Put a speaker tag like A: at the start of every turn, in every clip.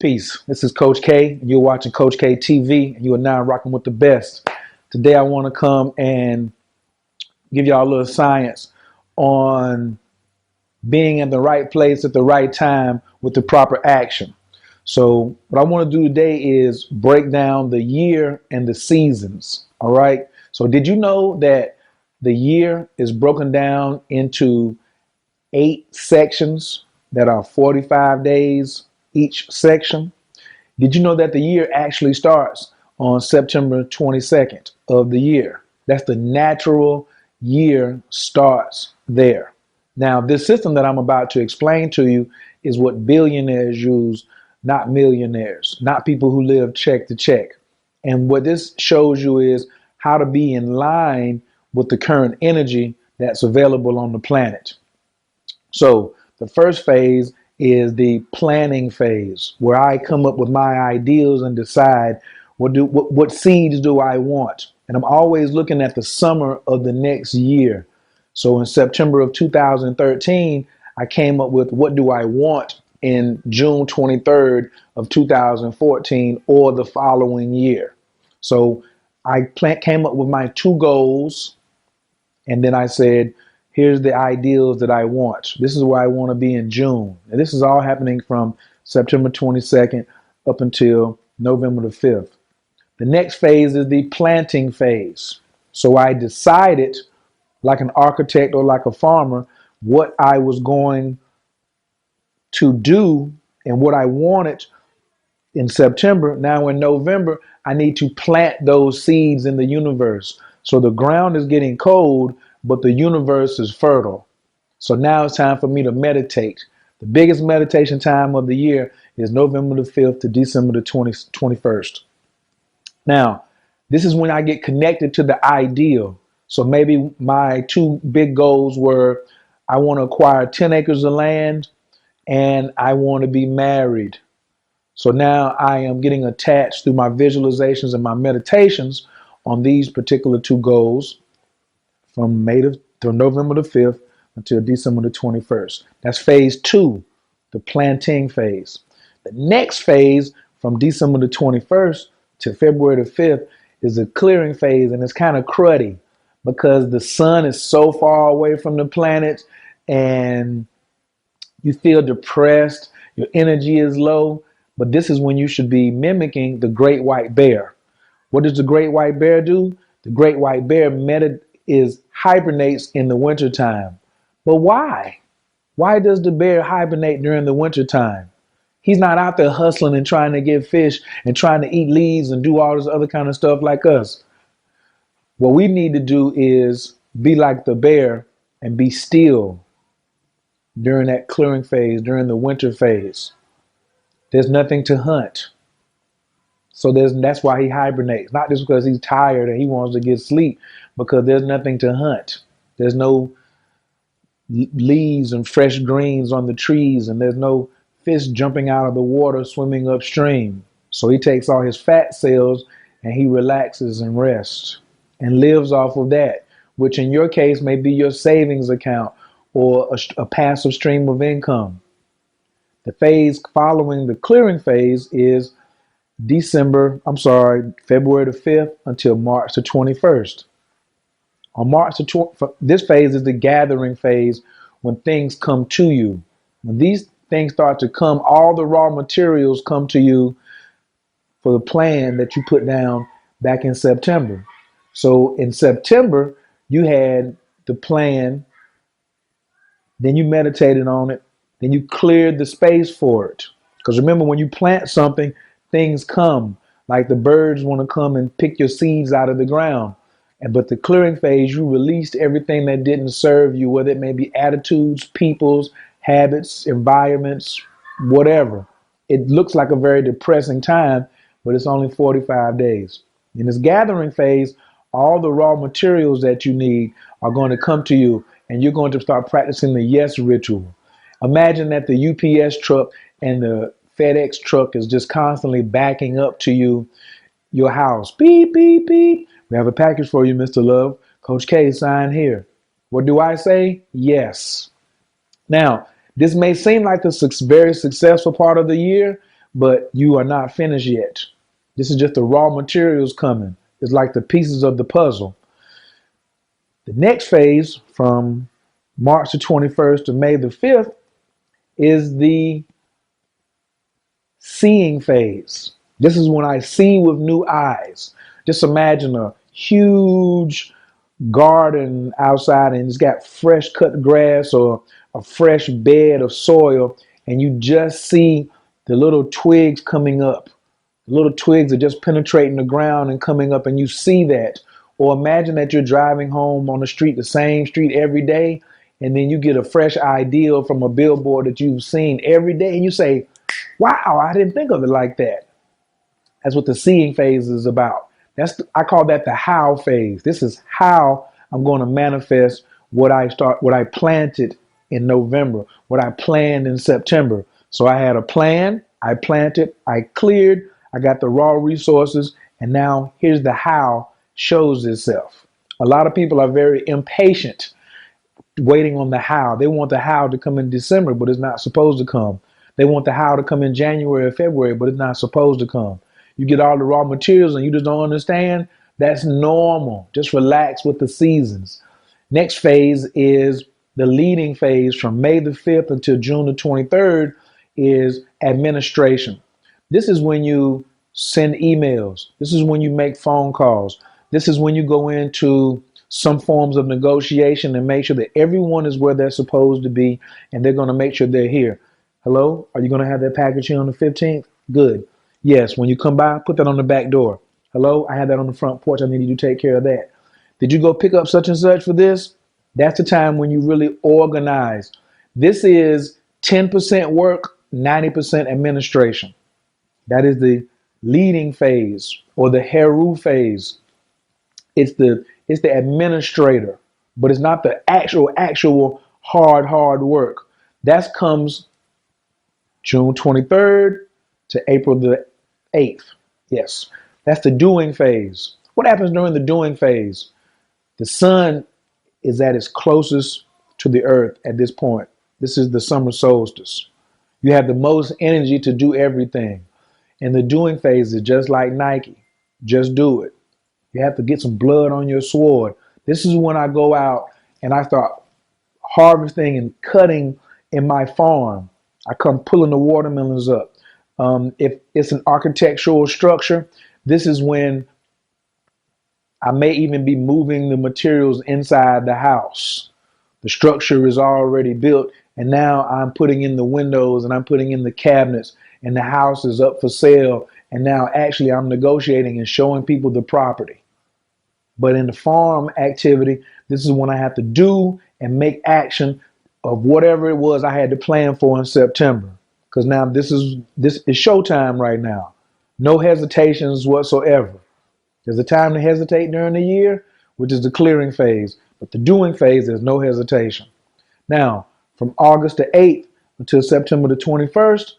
A: Peace. This is Coach K. You're watching Coach K TV, and you are now rocking with the best. Today, I want to come and give y'all a little science on being in the right place at the right time with the proper action. So, what I want to do today is break down the year and the seasons. All right. So, did you know that the year is broken down into 8 sections that are 45 days each section? Did you know that the year actually starts on September 22nd of the year? That's the natural year starts there. Now, this system that I'm about to explain to you is what billionaires use, not millionaires, not people who live check to check. And what this shows you is how to be in line with the current energy that's available on the planet. So the first phase is the planning phase, where I come up with my ideals and decide what seeds do I want. And I'm always looking at the summer of the next year. So in September of 2013, I came up with what do I want in June 23rd of 2014 or the following year. So came up with my two goals, and then I said, here's the ideals that I want. This is where I want to be in June. And this is all happening from September 22nd up until November the 5th. The next phase is the planting phase. So I decided, like an architect or like a farmer, what I was going to do and what I wanted in September. Now in November, I need to plant those seeds in the universe. So the ground is getting cold, but the universe is fertile. So now it's time for me to meditate. The biggest meditation time of the year is November the 5th to December the 21st. Now, this is when I get connected to the ideal. So maybe my two big goals were I want to acquire 10 acres of land and I want to be married. So now I am getting attached through my visualizations and my meditations on these particular two goals from November the 5th until December the 21st. That's phase two, the planting phase. The next phase from December the 21st to February the 5th is the clearing phase, and it's kind of cruddy because the sun is so far away from the planet and you feel depressed, your energy is low. But this is when you should be mimicking the great white bear. What does the great white bear do? The great white bear hibernates in the wintertime. But why? Why does the bear hibernate during the wintertime? He's not out there hustling and trying to get fish and trying to eat leaves and do all this other kind of stuff like us. What we need to do is be like the bear and be still during that clearing phase, during the winter phase. There's nothing to hunt. So that's why he hibernates. Not just because he's tired and he wants to get sleep, because there's nothing to hunt. There's no leaves and fresh greens on the trees, and there's no fish jumping out of the water, swimming upstream. So he takes all his fat cells and he relaxes and rests and lives off of that, which in your case may be your savings account or a passive stream of income. The phase following the clearing phase is February the 5th until March the 21st. This phase is the gathering phase, when things come to you. When these things start to come, all the raw materials come to you for the plan that you put down back in September. So in September, you had the plan, then you meditated on it, then you cleared the space for it. Because remember, when you plant something, things come. Like the birds want to come and pick your seeds out of the ground. But the clearing phase, you released everything that didn't serve you, whether it may be attitudes, peoples, habits, environments, whatever. It looks like a very depressing time, but it's only 45 days. In this gathering phase, all the raw materials that you need are going to come to you, and you're going to start practicing the yes ritual. Imagine that the UPS truck and the FedEx truck is just constantly backing up to your house. Beep, beep, beep. We have a package for you, Mr. Love. Coach K, sign here. What do I say? Yes. Now, this may seem like the very successful part of the year, but you are not finished yet. This is just the raw materials coming. It's like the pieces of the puzzle. The next phase from March the 21st to May the 5th is the seeing phase. This is when I see with new eyes. Just imagine a huge garden outside and it's got fresh cut grass or a fresh bed of soil, and you just see the little twigs coming up. The little twigs are just penetrating the ground and coming up, and you see that. Or imagine that you're driving home on the street, the same street every day, and then you get a fresh idea from a billboard that you've seen every day, and you say, wow, I didn't think of it like that. That's what the seeing phase is about. I call that the how phase. This is how I'm going to manifest what I planted in November, what I planned in September. So I had a plan, I planted, I cleared, I got the raw resources, and now here's the how shows itself. A lot of people are very impatient waiting on the how. They want the how to come in December, but it's not supposed to come. They want the how to come in January or February, but it's not supposed to come. You get all the raw materials and you just don't understand. That's normal. Just relax with the seasons. Next phase is the leading phase from May the 5th until June the 23rd is administration. This is when you send emails. This is when you make phone calls. This is when you go into some forms of negotiation and make sure that everyone is where they're supposed to be, and they're going to make sure they're here. Hello? Are you going to have that package here on the 15th? Good. Yes. When you come by, put that on the back door. Hello? I had that on the front porch. I need you to take care of that. Did you go pick up such and such for this? That's the time when you really organize. This is 10% work, 90% administration. That is the leading phase or the Heru phase. It's the administrator, but it's not the actual hard work. That comes June 23rd to April the 8th. Yes, that's the doing phase. What happens during the doing phase? The sun is at its closest to the earth at this point. This is the summer solstice. You have the most energy to do everything. And the doing phase is just like Nike. Just do it. You have to get some blood on your sword. This is when I go out and I start harvesting and cutting in my farm. I come pulling the watermelons up. If it's an architectural structure, this is when I may even be moving the materials inside the house. The structure is already built, and now I'm putting in the windows and I'm putting in the cabinets, and the house is up for sale. And now actually I'm negotiating and showing people the property. But in the farm activity, this is when I have to do and make action of whatever it was I had to plan for in September. Because now this is showtime right now. No hesitations whatsoever. There's a time to hesitate during the year, which is the clearing phase. But the doing phase, there's no hesitation. Now, from August the 8th until September the 21st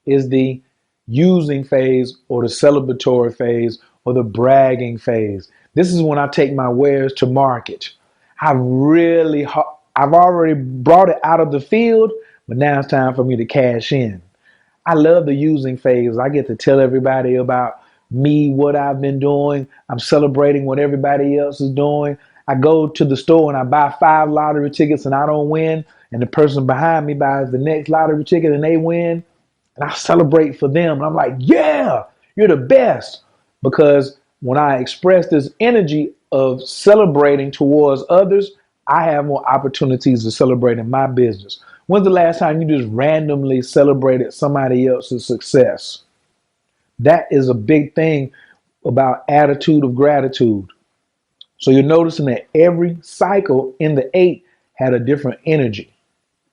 A: is the using phase or the celebratory phase or the bragging phase. This is when I take my wares to market. I've already brought it out of the field, but now it's time for me to cash in. I love the using phase. I get to tell everybody about me, what I've been doing. I'm celebrating what everybody else is doing. I go to the store and I buy 5 lottery tickets and I don't win. And the person behind me buys the next lottery ticket and they win. And I celebrate for them. And I'm like, yeah, you're the best. Because when I express this energy of celebrating towards others, I have more opportunities to celebrate in my business. When's the last time you just randomly celebrated somebody else's success? That is a big thing about attitude of gratitude. So you're noticing that every cycle in the 8 had a different energy.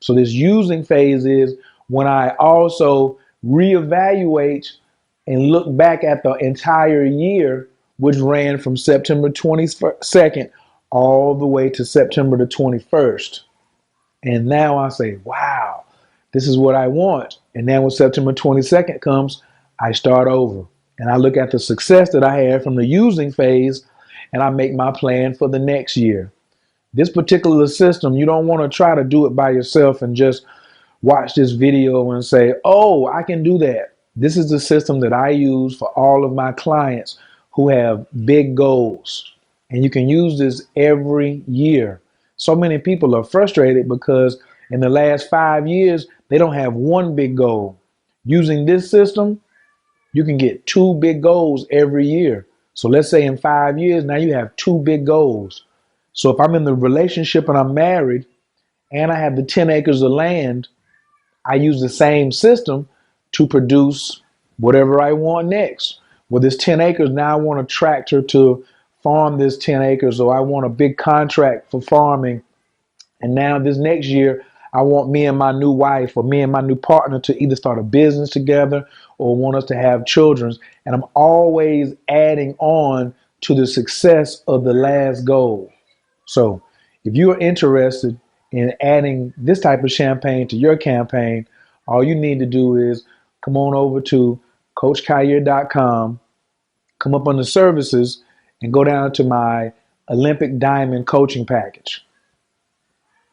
A: So this using phase is when I also reevaluate and look back at the entire year, which ran from September 22nd all the way to September the 21st. And now I say, wow, this is what I want. And then when September 22nd comes, I start over. And I look at the success that I had from the using phase and I make my plan for the next year. This particular system, you don't want to try to do it by yourself and just watch this video and say, oh, I can do that. This is the system that I use for all of my clients who have big goals. And you can use this every year. So many people are frustrated because in the last 5 years, they don't have one big goal. Using this system, you can get two big goals every year. So let's say in 5 years, now you have two big goals. So if I'm in the relationship and I'm married and I have the 10 acres of land, I use the same system to produce whatever I want next. With this 10 acres, now I want a tractor to farm this 10 acres, or I want a big contract for farming. And now this next year, I want me and my new wife or me and my new partner to either start a business together or want us to have children. And I'm always adding on to the success of the last goal. So if you are interested in adding this type of champagne to your campaign, all you need to do is come on over to CoachKhayr.com, come up under services, and go down to my Olympic Diamond coaching package.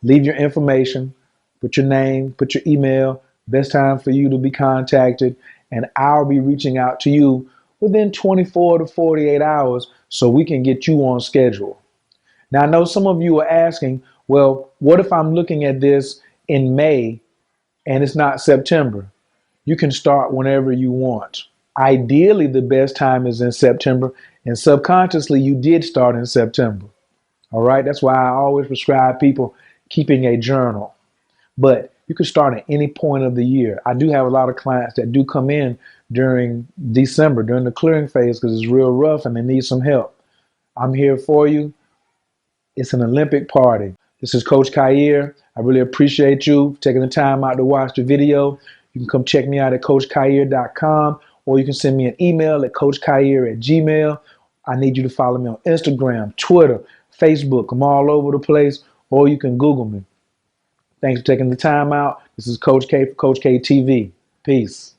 A: Leave your information, put your name, put your email, best time for you to be contacted, and I'll be reaching out to you within 24 to 48 hours so we can get you on schedule. Now, I know some of you are asking, well, what if I'm looking at this in May and it's not September? You can start whenever you want. Ideally, the best time is in September, and subconsciously, you did start in September. All right, that's why I always prescribe people keeping a journal. But you can start at any point of the year. I do have a lot of clients that do come in during December, during the clearing phase, because it's real rough and they need some help. I'm here for you. It's an Olympic party. This is Coach Khayr. I really appreciate you taking the time out to watch the video. You can come check me out at CoachKhayr.com, or you can send me an email at CoachKhayr@gmail. I need you to follow me on Instagram, Twitter, Facebook. I'm all over the place, or you can Google me. Thanks for taking the time out. This is Coach K for Coach K TV. Peace.